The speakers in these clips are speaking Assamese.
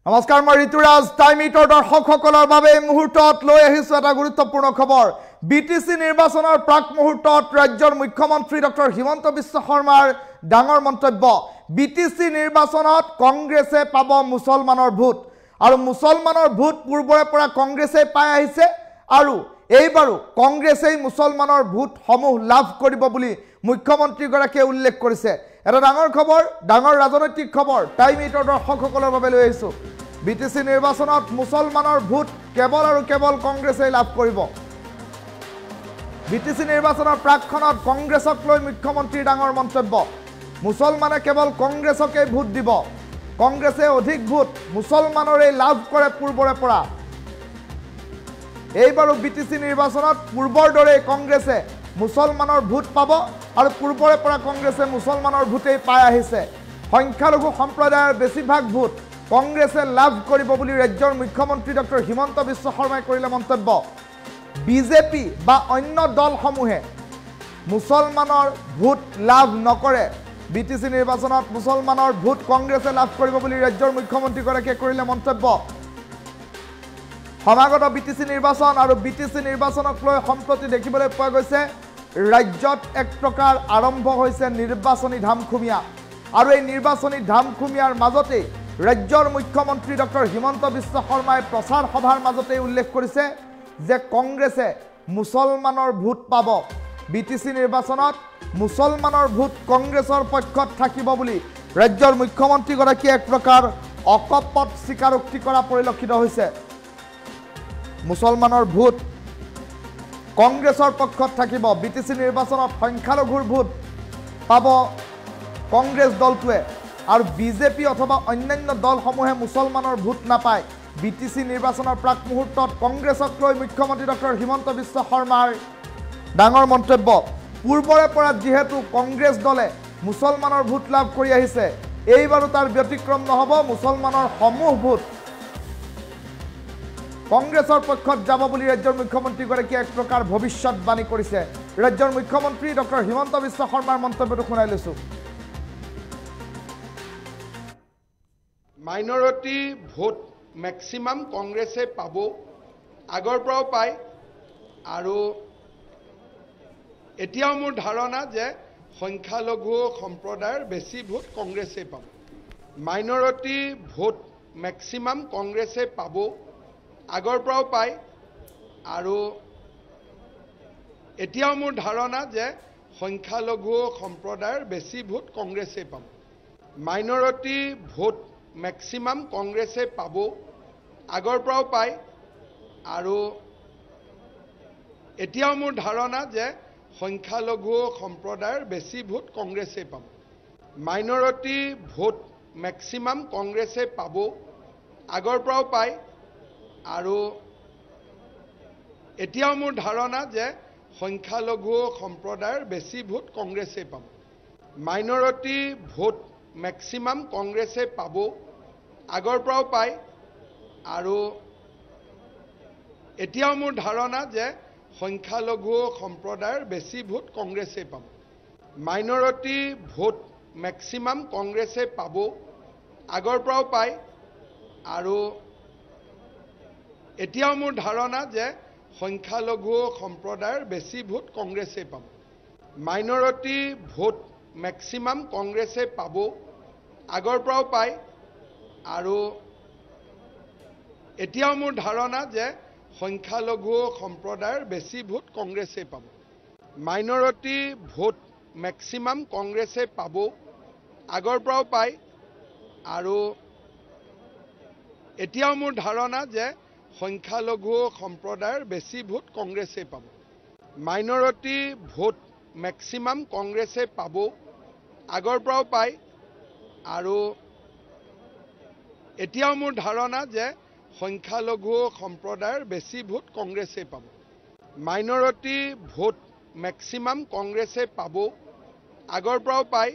নমস্কাৰ মই ঋতুৰাজ টাইম ইটৰ দৰ্শকসকলৰ বাবে এই মুহূৰ্তত লৈ আহিছো এটা গুৰুত্বপূৰ্ণ খবৰ বিটিসি নিৰ্বাচনৰ প্ৰাক মুহূৰ্তত ৰাজ্যৰ মুখ্যমন্ত্ৰী ডক্টৰ হিমন্ত বিশ্ব শৰ্মাৰ ডাঙৰ মন্তব্য বিটিসি নিৰ্বাচনত কংগ্ৰেছে পাব মুছলমানৰ ভোট আৰু মুছলমানৰ ভোট পূৰ্বৰে পৰা কংগ্ৰেছে পাই আহিছে আৰু এইবাৰো কংগ্ৰেছেই মুছলমানৰ ভোট সমূহ লাভ কৰিব বুলি মুখ্যমন্ত্ৰী গৰাকীয়ে উল্লেখ কৰিছে এটা ডাঙৰ খবৰ ডাঙৰ ৰাজনৈতিক খবৰ টাইম ইটৰ দৰ্শকসকলৰ বাবে লৈ আহিছো বিটিসি নিৰ্বাচনত মুছলমানৰ ভোট কেৱল আৰু কেৱল কংগ্ৰেছেই লাভ কৰিব বিটিসি নিৰ্বাচনৰ প্ৰাকখনত কংগ্ৰেছক লৈ মুখ্যমন্ত্ৰীৰ ডাঙৰ মন্তব্য মুছলমানে কেৱল কংগ্ৰেছকে ভোট দিব কংগ্ৰেছে অধিক ভোট মুছলমানৰে লাভ কৰে পূৰ্বৰে পৰা এইবাৰো বিটিসি নিৰ্বাচনত পূৰ্বৰ দৰে কংগ্ৰেছে মুছলমানৰ ভোট পাব আৰু পূৰ্বৰে পৰা কংগ্ৰেছে মুছলমানৰ ভোটেই পাই আহিছে সংখ্যালঘু সম্প্ৰদায়ৰ বেছিভাগ ভোট কংগ্ৰেছে লাভ কৰিব বুলি ৰাজ্যৰ মুখ্যমন্ত্ৰী ডক্টৰ হিমন্ত বিশ্ব শৰ্মাই কৰিলে মন্তব্য বিজেপি বা অন্য দলসমূহে মুছলমানৰ ভোট লাভ নকৰে বিটিসি নিৰ্বাচনত মুছলমানৰ ভোট কংগ্ৰেছে লাভ কৰিব বুলি ৰাজ্যৰ মুখ্যমন্ত্ৰী গৰাকীয়ে কৰিলে মন্তব্য সমাগত বিটিসি নিৰ্বাচন আৰু বিটিসি নিৰ্বাচনক লৈ সম্প্ৰতি দেখিবলৈ পোৱা গৈছে ৰাজ্যত এক প্ৰকাৰ আৰম্ভ হৈছে নিৰ্বাচনী ধামখুমীয়া আৰু এই নিৰ্বাচনী ধামখুমীয়াৰ মাজতে ৰাজ্যৰ মুখ্যমন্ত্ৰী ডক্টৰ হিমন্ত বিশ্ব শৰ্মাই প্ৰচাৰ সভাৰ মাজতে উল্লেখ কৰিছে যে কংগ্ৰেছে মুছলমানৰ ভোট পাব বিটিসি নিৰ্বাচনত মুছলমানৰ ভোট কংগ্ৰেছৰ পক্ষত থাকিব বুলি ৰাজ্যৰ মুখ্যমন্ত্ৰী গৰাকীয়ে এক প্ৰকাৰ অকপট স্বীকাৰোক্তি কৰা পৰিলক্ষিত হৈছে মুছলমানৰ ভোট কংগ্ৰেছৰ পক্ষত থাকিব বিটিসি নিৰ্বাচনত সংখ্যালঘুৰ ভোট পাব কংগ্ৰেছ দলটোৱে আৰু বিজেপি অথবা অন্যান্য দলসমূহে মুছলমানৰ ভোট নাপায় বিটিসি নিৰ্বাচনৰ প্ৰাক মুহূৰ্তত কংগ্ৰেছক লৈ মুখ্যমন্ত্ৰী ডক্টৰ হিমন্ত বিশ্ব শৰ্মাৰ ডাঙৰ মন্তব্য পূৰ্বৰে পৰা যিহেতু কংগ্ৰেছ দলে মুছলমানৰ ভোট লাভ কৰি আহিছে এইবাৰো তাৰ ব্যতিক্ৰম নহব মুছলমানৰ সমূহ ভোট কংগ্ৰেছৰ পক্ষত যাব বুলি ৰাজ্যৰ মুখ্যমন্ত্ৰী গৰাকীয়ে এক প্ৰকাৰ ভৱিষ্যতবাণী কৰিছে ৰাজ্যৰ মুখ্যমন্ত্ৰী ডক্টৰ হিমন্ত বিশ্ব শৰ্মাৰ মন্তব্যটো শুনাই লৈছো মাইনৰিটি ভোট ম্যাক্সিমাম কংগ্ৰেছে পাব আগৰ পৰাও পায় আৰু এতিয়াও মোৰ ধাৰণা যে সংখ্যালঘু সম্প্ৰদায়ৰ বেছি ভোট কংগ্ৰেছে পাব মাইনৰিটি ভোট ম্যাক্সিমাম কংগ্ৰেছে পাব আগৰ পৰাও পায় আৰু এতিয়াও মোৰ ধাৰণা যে সংখ্যালঘু সম্প্ৰদায়ৰ বেছি ভোট কংগ্ৰেছে পাব মাইনৰিটি ভোট ম্যাক্সিমাম কংগ্ৰেছে পাব আগৰ পৰাও পায় আৰু এতিয়াও মোৰ ধাৰণা যে সংখ্যালঘু সম্প্ৰদায়ৰ বেছি ভোট কংগ্ৰেছে পাব মাইনৰিটি ভোট ম্যাক্সিমাম কংগ্ৰেছে পাব আগৰ পৰাও পায় আৰু এতিয়াও মোৰ ধাৰণা যে সংখ্যালঘু সম্প্ৰদায়ৰ বেছি ভোট কংগ্ৰেছে পাব মাইনৰিটি ভোট ম্যাক্সিমাম কংগ্ৰেছে পাব আগৰ পৰাও পায় আৰু এতিয়াও মোৰ ধাৰণা যে সংখ্যালঘু সম্প্ৰদায়ৰ বেছি ভোট কংগ্ৰেছে পাব মাইনৰিটি ভোট ম্যাক্সিমাম কংগ্ৰেছে পাব আগৰ পৰাও পায় আৰু এতিয়াও মোৰ ধাৰণা যে সংখ্যালঘু সম্প্ৰদায়ৰ বেছি ভোট কংগ্ৰেছে পাব মাইনৰিটি ভোট ম্যাক্সিমাম কংগ্ৰেছে পাব আগৰ পৰাও পায় আৰু এতিয়াও মোৰ ধাৰণা যে সংখ্যালঘু সম্প্ৰদায়ৰ বেছি ভোট কংগ্ৰেছে পাব মাইনৰিটি ভোট ম্যাক্সিমাম কংগ্ৰেছে পাব আগৰ পৰাও পায় আৰু এতিয়াও মোৰ ধাৰণা যে সংখ্যালঘু সম্প্ৰদায়ৰ বেছি ভোট কংগ্ৰেছে পাব মাইনৰিটি ভোট ম্যাক্সিমাম কংগ্ৰেছে পাব আগৰ পৰাও পায় আৰু এতিয়াও মোৰ ধাৰণা যে সংখ্যালঘু সম্প্ৰদায়ৰ বেছি ভোট কংগ্ৰেছে পাব মাইনৰিটি ভোট ম্যাক্সিমাম কংগ্ৰেছে পাব আগৰ পৰাও পায়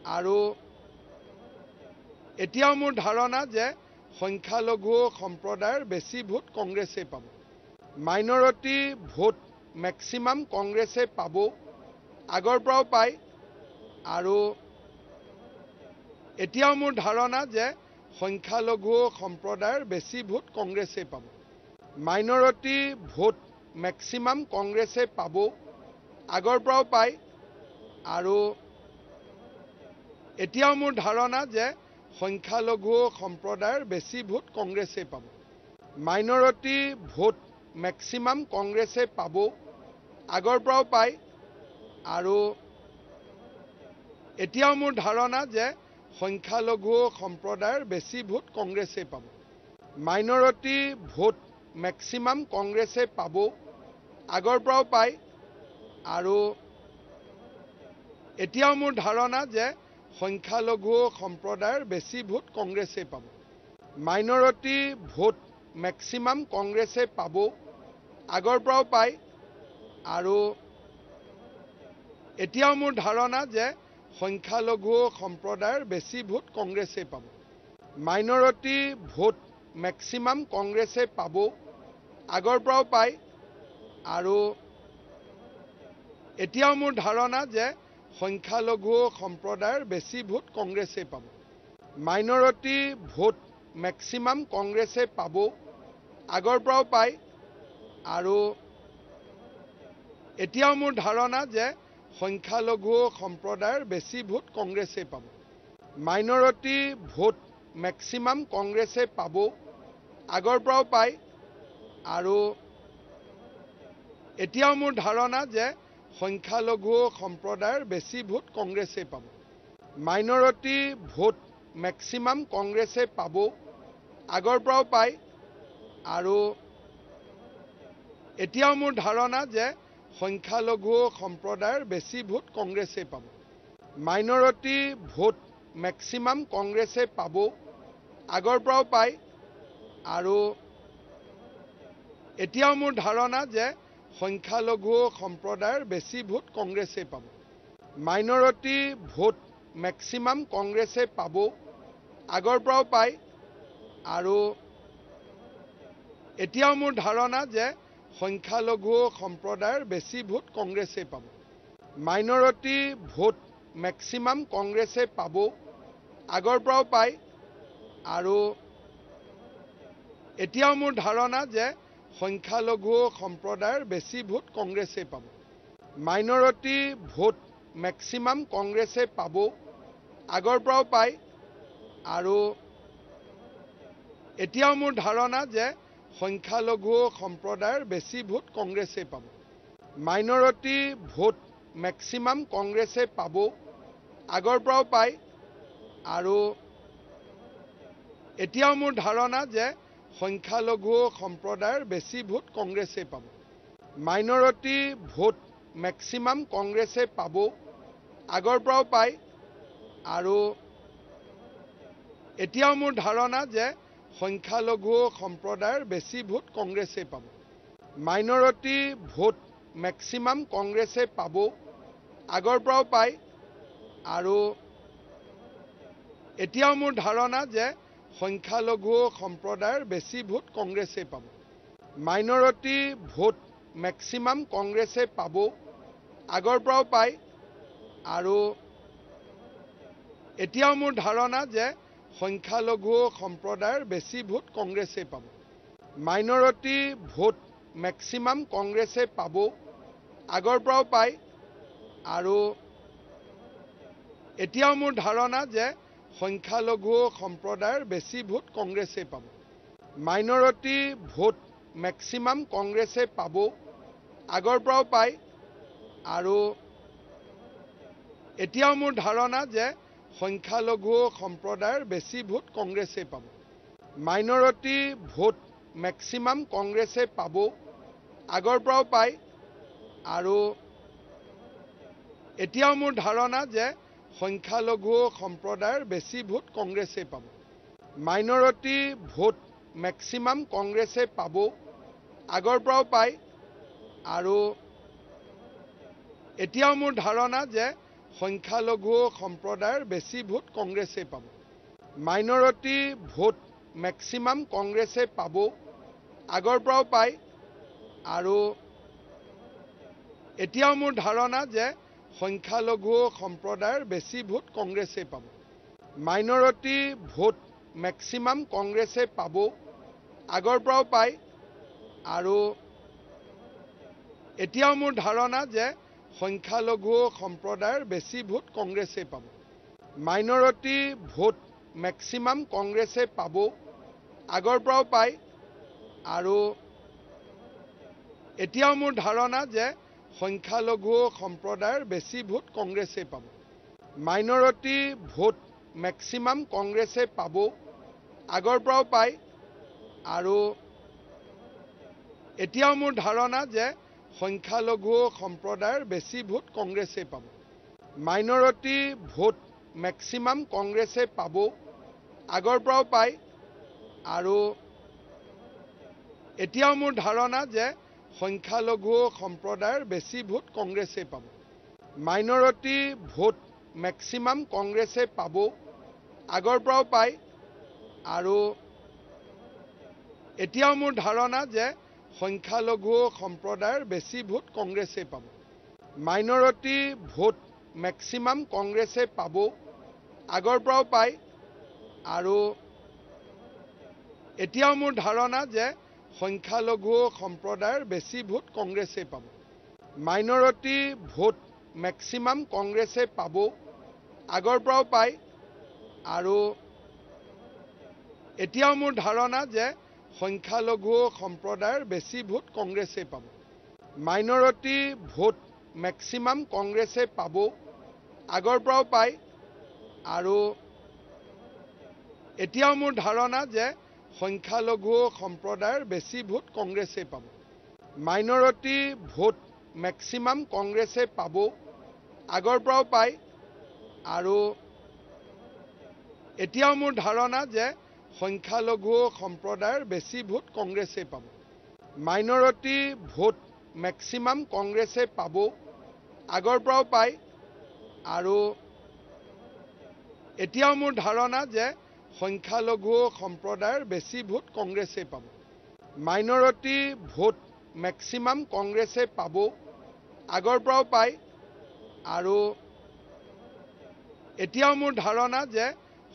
আৰু এতিয়াও মোৰ ধাৰণা যে সংখ্যালঘু সম্প্ৰদায়ৰ বেছি ভোট কংগ্ৰেছে পাব মাইনৰিটি ভোট ম্যাক্সিমাম কংগ্ৰেছে পাব আগৰ পৰাও পায় আৰু এতিয়াও মোৰ ধাৰণা যে সংখ্যালঘু সম্প্ৰদায়ৰ বেছি ভোট কংগ্ৰেছে পাব মাইনৰিটি ভোট ম্যাক্সিমাম কংগ্ৰেছে পাব আগৰ পৰাও পায় আৰু এতিয়াও মোৰ ধাৰণা যে সংখ্যালঘু সম্প্ৰদায়ৰ বেছি ভোট কংগ্ৰেছে পাব মাইনৰিটি ভোট ম্যাক্সিমাম কংগ্ৰেছে পাব আগৰ পৰাও পায় আৰু এতিয়াও মোৰ ধাৰণা যে সংখ্যালঘু সম্প্ৰদায়ৰ বেছি ভোট কংগ্ৰেছে পাব মাইনৰিটি ভোট ম্যাক্সিমাম কংগ্ৰেছে পাব আগৰ পৰাও পায় আৰু এতিয়াও মোৰ ধাৰণা যে সংখ্যালঘু সম্প্ৰদায়ৰ বেছি ভোট কংগ্ৰেছে পাব মাইনৰিটি ভোট ম্যাক্সিমাম কংগ্ৰেছে পাব আগৰ পৰাও পায় আৰু এতিয়াও মোৰ ধাৰণা যে সংখ্যালঘু সম্প্ৰদায়ৰ বেছি ভোট কংগ্ৰেছে পাব মাইনৰিটি ভোট ম্যাক্সিমাম কংগ্ৰেছে পাব আগৰ পৰাও পায় আৰু এতিয়াও মোৰ ধাৰণা যে সংখ্যালঘু সম্প্ৰদায়ৰ বেছি ভোট কংগ্ৰেছে পাব মাইনৰিটি ভোট ম্যাক্সিমাম কংগ্ৰেছে পাব আগৰ পৰাও পায় আৰু এতিয়াও মোৰ ধাৰণা যে সংখ্যালঘু সম্প্ৰদায়ৰ বেছি ভোট কংগ্ৰেছে পাব মাইনৰিটি ভোট ম্যাক্সিমাম কংগ্ৰেছে পাব আগৰ পৰাও পায় আৰু এতিয়াও মোৰ ধাৰণা যে সংখ্যালঘু সম্প্ৰদায়ৰ বেছি ভোট কংগ্ৰেছে পাব মাইনৰিটি ভোট ম্যাক্সিমাম কংগ্ৰেছে পাব আগৰ পৰাও পায় আৰু এতিয়াও মোৰ ধাৰণা যে সংখ্যালঘু সম্প্ৰদায়ৰ বেছি ভোট কংগ্ৰেছে পাব মাইনৰিটি ভোট ম্যাক্সিমাম কংগ্ৰেছে পাব আগৰ পৰাও পায় আৰু এতিয়াও মোৰ ধাৰণা যে সংখ্যালঘু সম্প্ৰদায়ৰ বেছি ভোট কংগ্ৰেছে পাব মাইনৰিটি ভোট ম্যাক্সিমাম কংগ্ৰেছে পাব আগৰ পৰাও পায় আৰু এতিয়াও মোৰ ধাৰণা যে সংখ্যালঘু সম্প্ৰদায়ৰ বেছি ভোট কংগ্ৰেছে পাব মাইনৰিটি ভোট ম্যাক্সিমাম কংগ্ৰেছে পাব আগৰ পৰাও পায় আৰু এতিয়াও মোৰ ধাৰণা যে সংখ্যালঘু সম্প্ৰদায়ৰ বেছি ভোট কংগ্ৰেছে পাব মাইনৰিটি ভোট ম্যাক্সিমাম কংগ্ৰেছে পাব আগৰ পৰাও পায় আৰু এতিয়াও মোৰ ধাৰণা যে সংখ্যালঘু সম্প্ৰদায়ৰ বেছি ভোট কংগ্ৰেছে পাব মাইনৰিটি ভোট ম্যাক্সিমাম কংগ্ৰেছে পাব আগৰ পৰাও পায় আৰু এতিয়াও মোৰ ধাৰণা যে সংখ্যালঘু সম্প্ৰদায়ৰ বেছি ভোট কংগ্ৰেছে পাব মাইনৰিটি ভোট ম্যাক্সিমাম কংগ্ৰেছে পাব আগৰ পৰাও পায় আৰু এতিয়াও মোৰ ধাৰণা যে সংখ্যালঘু সম্প্ৰদায়ৰ বেছি ভোট কংগ্ৰেছে পাব মাইনৰিটি ভোট ম্যাক্সিমাম কংগ্ৰেছে পাব আগৰ পৰাও পায় আৰু এতিয়াও মোৰ ধাৰণা যে সংখ্যালঘু সম্প্ৰদায়ৰ বেছি ভোট কংগ্ৰেছে পাব মাইনৰিটি ভোট ম্যাক্সিমাম কংগ্ৰেছে পাব আগৰ পৰাও পায় আৰু এতিয়াও মোৰ ধাৰণা যে সংখ্যালঘু সম্প্ৰদায়ৰ বেছি ভোট কংগ্ৰেছে পাব মাইনৰিটি ভোট ম্যাক্সিমাম কংগ্ৰেছে পাব আগৰ পৰাও পায় আৰু এতিয়াও মোৰ ধাৰণা যে সংখ্যালঘু সম্প্ৰদায়ৰ বেছি ভোট কংগ্ৰেছে পাব মাইনৰিটি ভোট ম্যাক্সিমাম কংগ্ৰেছে পাব আগৰ পৰাও পায় আৰু এতিয়াও মোৰ ধাৰণা যে সংখ্যালঘু সম্প্ৰদায়ৰ বেছি ভোট কংগ্ৰেছে পাব মাইনৰিটি ভোট ম্যাক্সিমাম কংগ্ৰেছে পাব আগৰ পৰাও পায় আৰু এতিয়াও মোৰ ধাৰণা যে সংখ্যালঘু সম্প্ৰদায়ৰ বেছি ভোট কংগ্ৰেছে পাব মাইনৰিটি ভোট ম্যাক্সিমাম কংগ্ৰেছে পাব আগৰ পৰাও পায় আৰু এতিয়াও মোৰ ধাৰণা যে সংখ্যালঘু সম্প্ৰদায়ৰ বেছি ভোট কংগ্ৰেছে পাব মাইনৰিটি ভোট ম্যাক্সিমাম কংগ্ৰেছে পাব আগৰ পৰাও পায় আৰু এতিয়াও মোৰ ধাৰণা যে সংখ্যালঘু সম্প্ৰদায়ৰ বেছি ভোট কংগ্ৰেছে পাব মাইনৰিটি ভোট মেক্সিমাম কংগ্ৰেছে পাব, আগৰ পৰাও পায়। আৰু এতিয়াও মোৰ ধাৰণা যে সংখ্যালঘু সম্প্ৰদায়ৰ বেছি ভোট কংগ্ৰেছে পাব। মাইনৰিটি ভোট মেক্সিমাম কংগ্ৰেছে পাব, আগৰ পৰাও পায়। আৰু এতিয়াও মোৰ ধাৰণা যে সংখ্যালঘু সম্প্ৰদায়ৰ বেছি ভোট কংগ্ৰেছে পাব। মাইনৰিটি ভোট মেক্সিমাম কংগ্ৰেছে পাব, আগৰ পৰাও পায়। আৰু এতিয়াও মোৰ ধাৰণা যে সংখ্যালঘু সম্প্ৰদায়ৰ বেছি ভোট কংগ্ৰেছে পাব। মাইনৰিটি ভোট মেক্সিমাম কংগ্ৰেছে পাব, আগৰ পৰাও পায়। আৰু এতিয়াও মোৰ ধাৰণা যে সংখ্যালঘু সম্প্ৰদায়ৰ বেছি ভোট কংগ্ৰেছে পাব। মাইনৰিটি ভোট মেক্সিমাম কংগ্ৰেছে পাব, আগৰ পৰাও পায়। আৰু এতিয়াও মোৰ ধাৰণা যে সংখ্যালঘু সম্প্ৰদায়ৰ বেছি ভোট কংগ্ৰেছে পাব। মাইনৰিটি ভোট মেক্সিমাম কংগ্ৰেছে পাব, আগৰ পৰাও পায়। আৰু এতিয়াও মোৰ ধাৰণা যে সংখ্যালঘু সম্প্ৰদায়ৰ বেছি ভোট কংগ্ৰেছে পাব। মাইনৰিটি ভোট মেক্সিমাম কংগ্ৰেছে পাব, আগৰ পৰাও পায়। আৰু এতিয়াও মোৰ ধাৰণা যে সংখ্যালঘু সম্প্ৰদায়ৰ বেছি ভোট কংগ্ৰেছে পাব। মাইনৰিটি ভোট মেক্সিমাম কংগ্ৰেছে পাব, আগৰ পৰাও পায়। আৰু এতিয়াও মোৰ ধাৰণা যে সংখ্যালঘু সম্প্ৰদায়ৰ বেছি ভোট কংগ্ৰেছে পাব। মাইনৰিটি ভোট মেক্সিমাম কংগ্ৰেছে পাব, আগৰ পৰাও পায়। আৰু এতিয়াও মোৰ ধাৰণা যে সংখ্যালঘু সম্প্ৰদায়ৰ বেছি ভোট কংগ্ৰেছে পাব। মাইনৰিটি ভোট মেক্সিমাম কংগ্ৰেছে পাব, আগৰ পৰাও পায়। আৰু এতিয়াও মোৰ ধাৰণা যে সংখ্যালঘু সম্প্ৰদায়ৰ বেছি ভোট কংগ্ৰেছে পাব। মাইনৰিটি ভোট মেক্সিমাম কংগ্ৰেছে পাব, আগৰ পৰাও পায়। আৰু এতিয়াও মোৰ ধাৰণা যে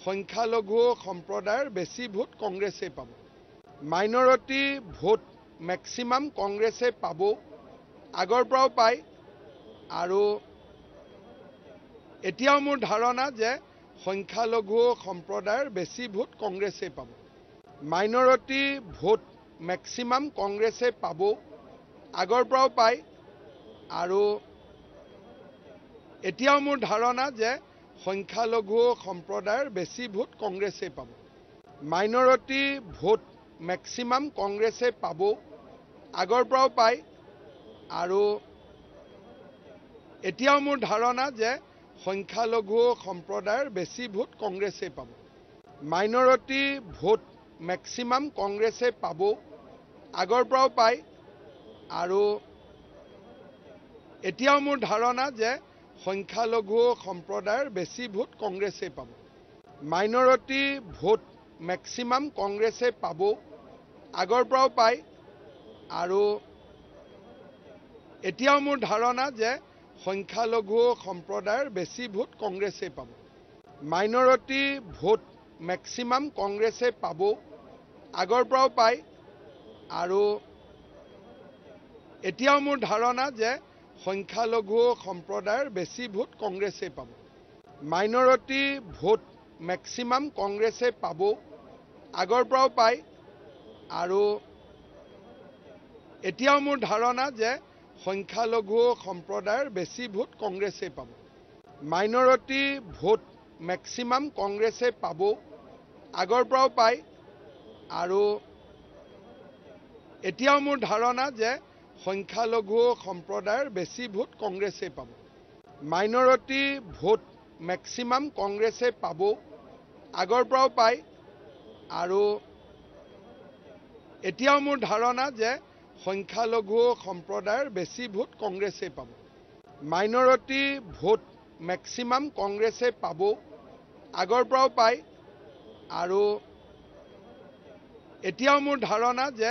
সংখ্যালঘু সম্প্ৰদায়ৰ বেছি ভোট কংগ্ৰেছে পাব। মাইনৰিটি ভোট মেক্সিমাম কংগ্ৰেছে পাব, আগৰ পৰাও পায়। আৰু এতিয়াও মোৰ ধাৰণা যে সংখ্যালঘু সম্প্ৰদায়ৰ বেছি ভোট কংগ্ৰেছে পাব। মাইনৰিটি ভোট মেক্সিমাম কংগ্ৰেছে পাব, আগৰ পৰাও পায়। আৰু এতিয়াও মোৰ ধাৰণা যে সংখ্যালঘু সম্প্ৰদায়ৰ বেছি ভোট কংগ্ৰেছে পাব। মাইনৰিটি ভোট মেক্সিমাম কংগ্ৰেছে পাব, আগৰ পৰাও পায়। আৰু এতিয়াও মোৰ ধাৰণা যে সংখ্যালঘু সম্প্ৰদায়ৰ বেছি ভোট কংগ্ৰেছে পাব। মাইনৰিটি ভোট মেক্সিমাম কংগ্ৰেছে পাব, আগৰ পৰাও পায়। আৰু এতিয়াও মোৰ ধাৰণা যে সংখ্যালঘু সম্প্ৰদায়ৰ বেছি ভোট কংগ্ৰেছে পাব। মাইনৰিটি ভোট মেক্সিমাম কংগ্ৰেছে পাব, আগৰ পৰাও পায়। আৰু এতিয়াও মোৰ ধাৰণা যে সংখ্যালঘু সম্প্ৰদায়ৰ বেছি ভোট কংগ্ৰেছে পাব। মাইনৰিটি ভোট মেক্সিমাম কংগ্ৰেছে পাব, আগৰ পৰাও পায়। আৰু এতিয়াও মোৰ ধাৰণা যে সংখ্যালঘু সম্প্ৰদায়ৰ বেছি ভোট কংগ্ৰেছে পাব। মাইনৰিটি ভোট মেক্সিমাম কংগ্ৰেছে পাব, আগৰ পৰাও পায়। আৰু এতিয়াও মোৰ ধাৰণা যে সংখ্যালঘু সম্প্ৰদায়ৰ বেছি ভোট কংগ্ৰেছে পাব। মাইনৰিটি ভোট মেক্সিমাম কংগ্ৰেছে পাব, আগৰ পৰাও পায়। আৰু এতিয়াও মোৰ ধাৰণা যে সংখ্যালঘু সম্প্ৰদায়ৰ বেছি ভোট কংগ্ৰেছে পাব। মাইনৰিটি ভোট মেক্সিমাম কংগ্ৰেছে পাব, আগৰ পৰাও পায়। আৰু এতিয়াও মোৰ ধাৰণা যে সংখ্যালঘু সম্প্ৰদায়ৰ বেছি ভোট কংগ্ৰেছে পাব। মাইনৰিটি ভোট মেক্সিমাম কংগ্ৰেছে পাব, আগৰ পৰাও পায়। আৰু এতিয়াও মোৰ ধাৰণা যে